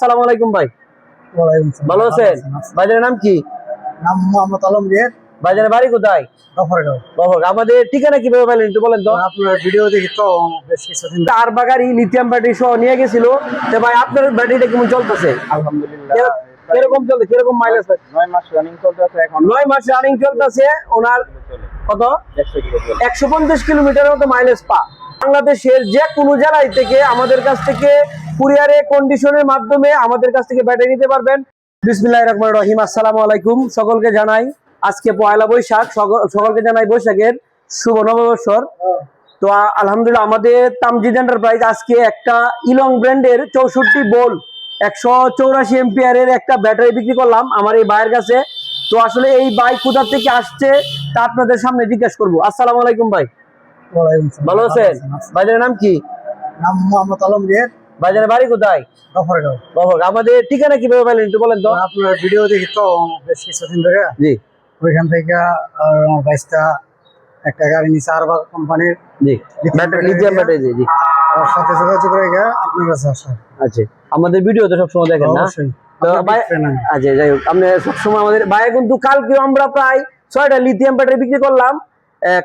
আসসালামু আলাইকুম ভাই। ওয়ালাইকুম আসসালাম। ভালো আছেন? ভাইজানের নাম কি? নাম মোহাম্মদ আলমগীর, ভাইজানের বাড়ি কোথায়? গফরগাঁও। বহর। আমাদের ঠিকানা কিভাবে পাইলেন একটু বলেন তো। আপনার ভিডিও দেখি তো বেশ কিছুদিন ধরে। আর বাগারি লিথিয়াম ব্যাটারি সহ নিয়ে গেছিল। তো ভাই আপনার ব্যাটারিটা কেমন চলতেছে? আলহামদুলিল্লাহ কিরকম চলছে, কিরকম মাইলেজ? 9 মাস রানিং চলতেছে এখন 9 মাস রানিং চলতেছে। ওনার কত? 100 কিলো চলে 150 কিলোমিটারের মতো মাইলেজ পা। বাংলাদেশের যে কোনো জেলায় থেকে আমাদের কাছ থেকে কুরিয়ারে কন্ডিশনের মাধ্যমে আমাদের কাছ থেকে ব্যাটারি নিতে পারবেন। বিসমিল্লাহির রহমানির রহিম। আসসালামু আলাইকুম। সকলকে জানাই আজকে পয়লা বৈশাখ, সকলকে জানাই বৈশাখের শুভ নববর্ষর। তো আলহামদুলিল্লাহ আমাদের তামজিদ এন্টারপ্রাইজ আজকে একটা ইলং ব্র্যান্ডের 64 ভোল্ট 184 এম্পিয়ারের একটা ব্যাটারি বিক্রি করলাম আমার এই ভাইয়ের কাছে। তো আসলে এই বাইক কোথা থেকে আসছে তা আপনাদের সামনে জিজ্ঞেস করবো। আসসালামু আলাইকুম ভাই। ওয়ালাইকুম আসসালাম। ভালো আছেন? ভাইজানের নাম কি? নাম মোহাম্মদ আলমগীর, ভাইজানের বাড়ি কোথায়? গফরগাঁও। বহর। আমাদের ঠিকানা কিভাবে পাইলেন একটু বলেন তো। আপনার ভিডিও দেখি তো বেশ কিছুদিন ধরে। জি ওইখান থেকে আমার বাইশটা একটা গাড়ি নিচে আরবাগ কোম্পানির জি লিথিয়াম ব্যাটারি। জি জি ওর সাথে যোগাযোগ করে গিয়ে আপনার কাছে আসা। আচ্ছা, আমাদের ভিডিও তো সবসময় দেখেন না? অবশ্যই। তো ভাই আচ্ছা যাই হোক, আপনি সবসময় আমাদের ভাইয়া কিন্তু কালকে আমরা প্রায় 6টা লিথিয়াম ব্যাটারি বিক্রি করলাম।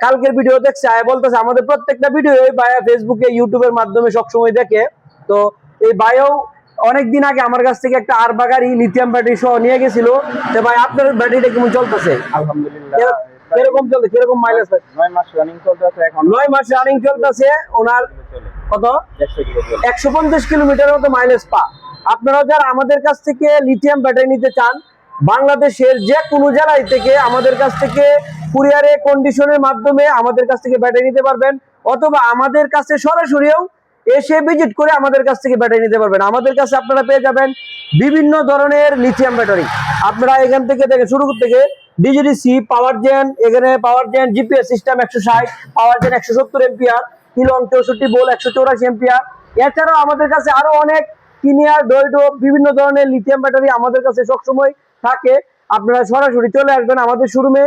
কালকের ভিডিও দেখছে বলতেছে আমাদের প্রত্যেকটা ভিডিও ভাইয়া ফেসবুকে ইউটিউবের মাধ্যমে সবসময় দেখে। তো এই ভাইও অনেকদিন আগে আমার কাছ থেকে একটা আরবাগারি লিথিয়াম ব্যাটারি সহ নিয়ে গেছিল। তো ভাই আপনার ব্যাটারিটা কেমন চলতেছে? আলহামদুলিল্লাহ কিরকম চলছে, কিরকম মাইলেজ? 9 মাস রানিং চলতেছে এখন 9 মাস রানিং চলতেছে। ওনার চলে কত? 100 কিলো চলে 150 কিলোমিটারের মতো মাইলেজ পা। আপনারা যারা আমাদের কাছ থেকে লিথিয়াম ব্যাটারি নিতে চান, বাংলাদেশের যে কোনো জেলায় থেকে আমাদের কাছ থেকে কুরিয়ারে কন্ডিশনের মাধ্যমে আমাদের কাছ থেকে ব্যাটারি নিতে পারবেন, অথবা আমাদের কাছে সরাসরিও এসে ভিজিট করে আমাদের কাছ থেকে ব্যাটারি নিতে পারবেন। আমাদের কাছে আপনারা পেয়ে যাবেন বিভিন্ন ধরনের লিথিয়াম ব্যাটারি। আপনারা এখান থেকে শুরু থেকে ডিজিডিসি পাওয়ার জেন, এখানে পাওয়ার জেন জিপিএস সিস্টেম 160, পাওয়ার gen 170 ampere, Keylong 64 volt 184 ampere. এছাড়াও আমাদের কাছে আরো অনেক কিনিয়ার ডয়ডো বিভিন্ন ধরনের লিথিয়াম ব্যাটারি আমাদের কাছে সবসময় থাকে। আপনারা সরাসরি চলে আসবেন আমাদের শোরুমে,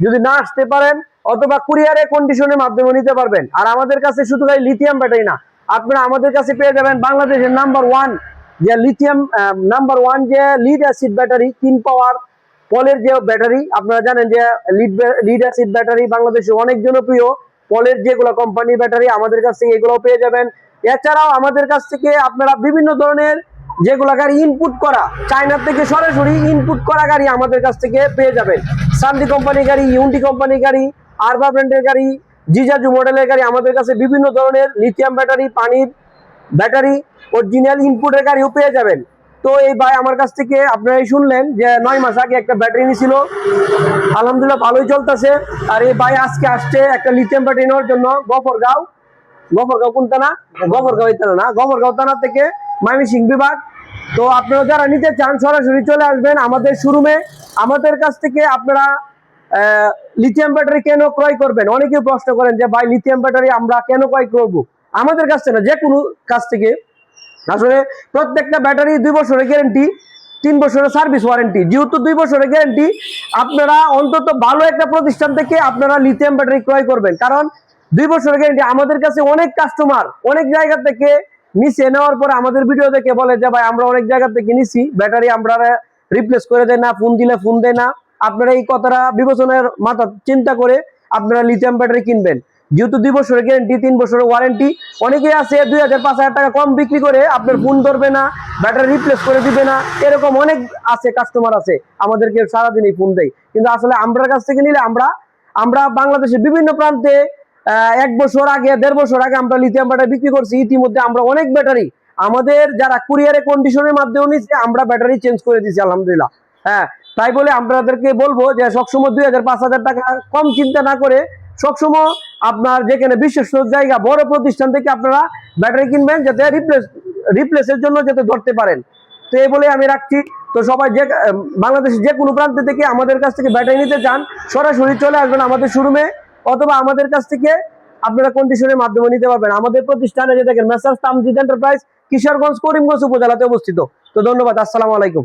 যদি না আসতে পারেন অথবা কুরিয়ারে কন্ডিশনের মাধ্যমে নিতে পারবেন। আর আমাদের কাছে শুধু তাই লিথিয়াম ব্যাটারি না, আপনারা আমাদের কাছে পেয়ে যাবেন বাংলাদেশের নাম্বার ওয়ান যে লিথিয়াম যে লিড অ্যাসিড ব্যাটারি, কিন পাওয়ার পলের যে ব্যাটারি। আপনারা জানেন যে লিড অ্যাসিড ব্যাটারি বাংলাদেশে অনেক জনপ্রিয়। পলের যেগুলো কোম্পানির ব্যাটারি আমাদের কাছ থেকে এগুলো পেয়ে যাবেন। এছাড়াও আমাদের কাছ থেকে আপনারা বিভিন্ন ধরনের যেগুলো গাড়ি ইনপুট করা, চায়না থেকে সরাসরি ইনপুট করা গাড়ি আমাদের কাছ থেকে পেয়ে যাবেন। সান্ডি কোম্পানির গাড়ি, ইউন্টি কোম্পানির গাড়ি, আরবা ব্র্যান্ডের গাড়ি, জিজাজু মডেলের গাড়ি আমাদের কাছে বিভিন্ন ধরনের লিথিয়াম ব্যাটারি, পানির ব্যাটারি, অরিজিনাল ইনপুটের গাড়িও পেয়ে যাবেন। তো এই ভাই আমার কাছ থেকে আপনারাই শুনলেন যে 9 মাস আগে একটা ব্যাটারি নিয়েছিল, আলহামদুলিল্লাহ ভালোই চলতেছে। আর এই ভাই আজকে আসছে একটা লিথিয়াম ব্যাটারি নেওয়ার জন্য গফরগাঁও কোন থানা? গফরগাঁও থানা থেকে ময়মনসিংহ বিভাগ। তো আপনারা যারা নিতে চান সরাসরি চলে আসবেন আমাদের শোরুমে। আমাদের কাছ থেকে আপনারা লিথিয়াম ব্যাটারি কেন ক্রয় করবেন, অনেকে প্রশ্ন করেন যে ভাই লিথিয়াম ব্যাটারি আমরা কেন ক্রয় করবো। আমাদের কাছ থেকে না, যে কোনো কাছ থেকে। আসলে প্রত্যেকটা ব্যাটারি 2 বছরের গ্যারান্টি, 3 বছরের সার্ভিস ওয়ারেন্টি। যেহেতু 2 বছরের গ্যারান্টি, আপনারা অন্তত ভালো একটা প্রতিষ্ঠান থেকে আপনারা লিথিয়াম ব্যাটারি ক্রয় করবেন, কারণ 2 বছরের গ্যারান্টি। আমাদের কাছে অনেক কাস্টমার অনেক জায়গা থেকে নিচে নেওয়ার পরে আমাদের ভিডিও দেখে বলে যে ভাই আমরা অনেক জায়গা থেকে নিছি ব্যাটারি, আমরা রিপ্লেস করে দেয় না, ফোন দিলে ফোন দেয় না। আপনারা এই কথাটা বিবেচনার মাথা চিন্তা করে আপনারা লিথিয়াম ব্যাটারি কিনবেন। যেহেতু 2 বছরের গ্যারান্টি, 3 বছরের ওয়ারেন্টি। অনেকেই আছে 2000-5000 টাকা কম বিক্রি করে আপনার ফোন ধরবে না, ব্যাটারি রিপ্লেস করে দিবে না, এরকম অনেক আছে কাস্টমার আছে আমাদেরকে সারাদিনই ফোন দেয়। কিন্তু আসলে আমরা কাছ থেকে নিলে আমরা বাংলাদেশের বিভিন্ন প্রান্তে 1 বছর আগে, 1.5 বছর আগে আমরা লিথিয়াম ব্যাটারি বিক্রি করছি। ইতিমধ্যে আমরা অনেক ব্যাটারি আমাদের যারা কুরিয়ারে কন্ডিশনের মাধ্যমে নিচ্ছে আমরা ব্যাটারি চেঞ্জ করে দিচ্ছি আলহামদুলিল্লাহ। হ্যাঁ, তাই বলে আপনাদেরকে বলবো যে সবসময় 2000-5000 টাকা কম চিন্তা না করে সবসময় আপনার যেখানে বিশ্বস্ত জায়গা, বড় প্রতিষ্ঠান থেকে আপনারা ব্যাটারি কিনবেন, যাতে রিপ্লেসের জন্য যাতে ধরতে পারেন। তো এই বলে আমি রাখছি। তো সবাই যে বাংলাদেশের যে কোনো প্রান্ত থেকে আমাদের কাছ থেকে ব্যাটারি নিতে চান সরাসরি চলে আসবেন আমাদের শোরুমে, অথবা আমাদের কাছ থেকে আপনারা কন্ডিশনের মাধ্যমে নিতে পারবেন। আমাদের প্রতিষ্ঠানে যে দেখেন মেসার্স তামজিদ এন্টারপ্রাইজ, কিশোরগঞ্জ করিমগঞ্জ উপজেলাতে অবস্থিত। তো ধন্যবাদ, আসসালামু আলাইকুম।